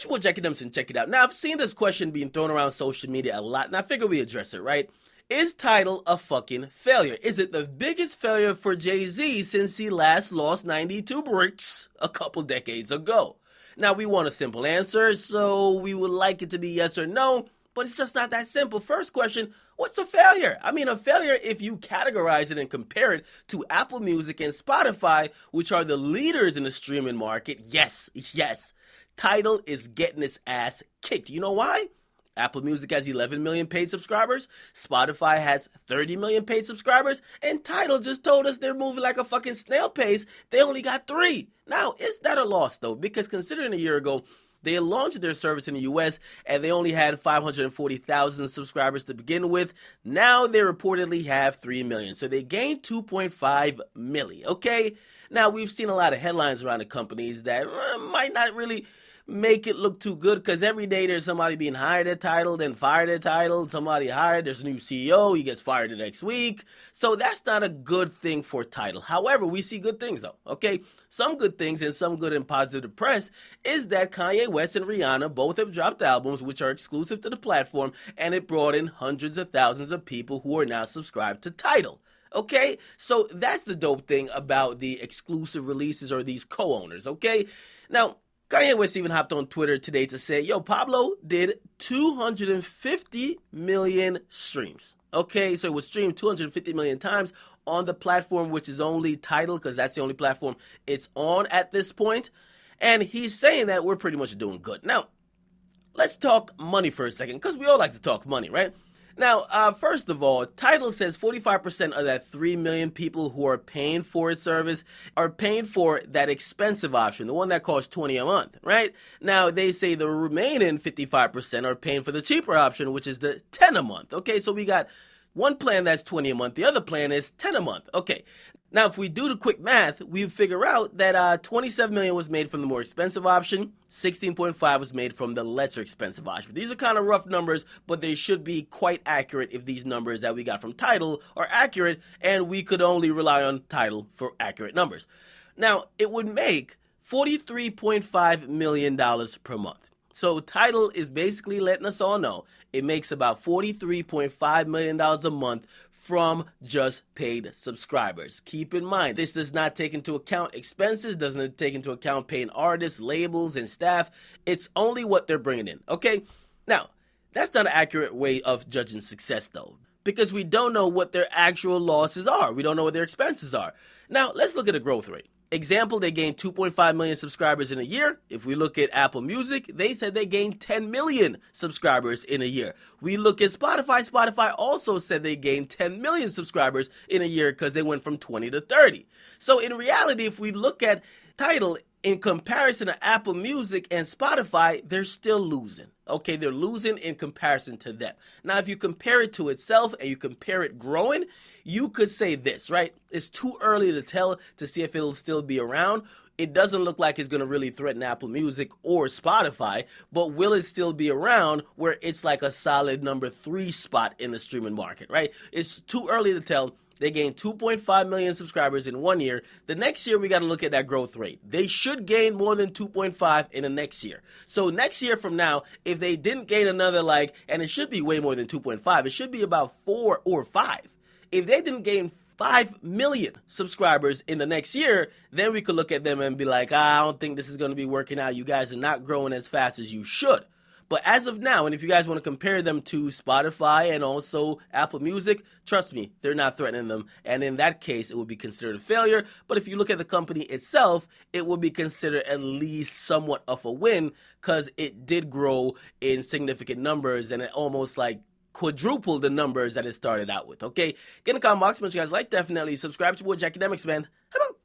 your boy Akademiks and check it out. Now, I've seen this question being thrown around social media a lot, and I figure we address it, right? Is Tidal a fucking failure? Is it the biggest failure for Jay-Z since he last lost 92 bricks a couple decades ago? Now, we want a simple answer, so we would like it to be yes or no, but it's just not that simple. First question, what's a failure? I mean, a failure if you categorize it and compare it to Apple Music and Spotify, which are the leaders in the streaming market. Yes, Tidal is getting its ass kicked. You know why? Apple Music has 11 million paid subscribers, Spotify has 30 million paid subscribers, and Tidal just told us they're moving like a fucking snail pace. They only got 3. Now, is that a loss though? Because considering a year ago, they launched their service in the US and they only had 540,000 subscribers to begin with. Now they reportedly have 3 million. So they gained 2.5 million, okay? Now we've seen a lot of headlines around the companies that might not really make it look too good, because every day there's somebody being hired at Tidal, then fired at Tidal, somebody hired, there's a new CEO, he gets fired the next week. So that's not a good thing for Tidal. However, we see good things though, okay? Some good things and some good and positive press is that Kanye West and Rihanna both have dropped albums which are exclusive to the platform, and it brought in hundreds of thousands of people who are now subscribed to Tidal. Okay, so that's the dope thing about the exclusive releases or these co-owners, okay? Now, Kanye West even hopped on Twitter today to say, yo, Pablo did 250 million streams. Okay, so it was streamed 250 million times on the platform, which is only Tidal, because that's the only platform it's on at this point. And he's saying that we're pretty much doing good. Now, let's talk money for a second, because we all like to talk money, right? Now, first of all, Tidal says 45% of that 3 million people who are paying for its service are paying for that expensive option, the one that costs $20 a month, right? Now, they say the remaining 55% are paying for the cheaper option, which is the $10 a month. Okay, so we got one plan that's $20 a month. The other plan is $10 a month. Okay. Now, if we do the quick math, we figure out that 27 million was made from the more expensive option, 16.5 was made from the lesser expensive option. These are kind of rough numbers, but they should be quite accurate if these numbers that we got from Tidal are accurate, and we could only rely on Tidal for accurate numbers. Now, it would make $43.5 million per month. So Tidal is basically letting us all know it makes about $43.5 million a month from just paid subscribers. Keep in mind, this does not take into account expenses, doesn't take into account paying artists, labels, and staff. It's only what they're bringing in, okay? Now, that's not an accurate way of judging success, though, because we don't know what their actual losses are. We don't know what their expenses are. Now, let's look at the growth rate. Example, they gained 2.5 million subscribers in a year. If we look at Apple Music, they said they gained 10 million subscribers in a year. We look at Spotify. Spotify also said they gained 10 million subscribers in a year because they went from 20 to 30. So in reality, if we look at Tidal in comparison to Apple Music and Spotify, they're still losing. Okay, they're losing in comparison to them. Now, if you compare it to itself and you compare it growing, you could say this, right? It's too early to tell to see if it'll still be around. It doesn't look like it's going to really threaten Apple Music or Spotify, but will it still be around where it's like a solid number 3 spot in the streaming market, right? It's too early to tell. They gained 2.5 million subscribers in 1 year. The next year, we got to look at that growth rate. They should gain more than 2.5 in the next year. So next year from now, if they didn't gain another and it should be way more than 2.5, it should be about 4 or 5. If they didn't gain 5 million subscribers in the next year, then we could look at them and be like, I don't think this is going to be working out. You guys are not growing as fast as you should. But as of now, and if you guys want to compare them to Spotify and also Apple Music, trust me, they're not threatening them. And in that case, it would be considered a failure. But if you look at the company itself, it would be considered at least somewhat of a win because it did grow in significant numbers and it almost quadrupled the numbers that it started out with, okay? Get in the comment box, make sure you guys like, definitely subscribe to your boy Akademiks, man. How about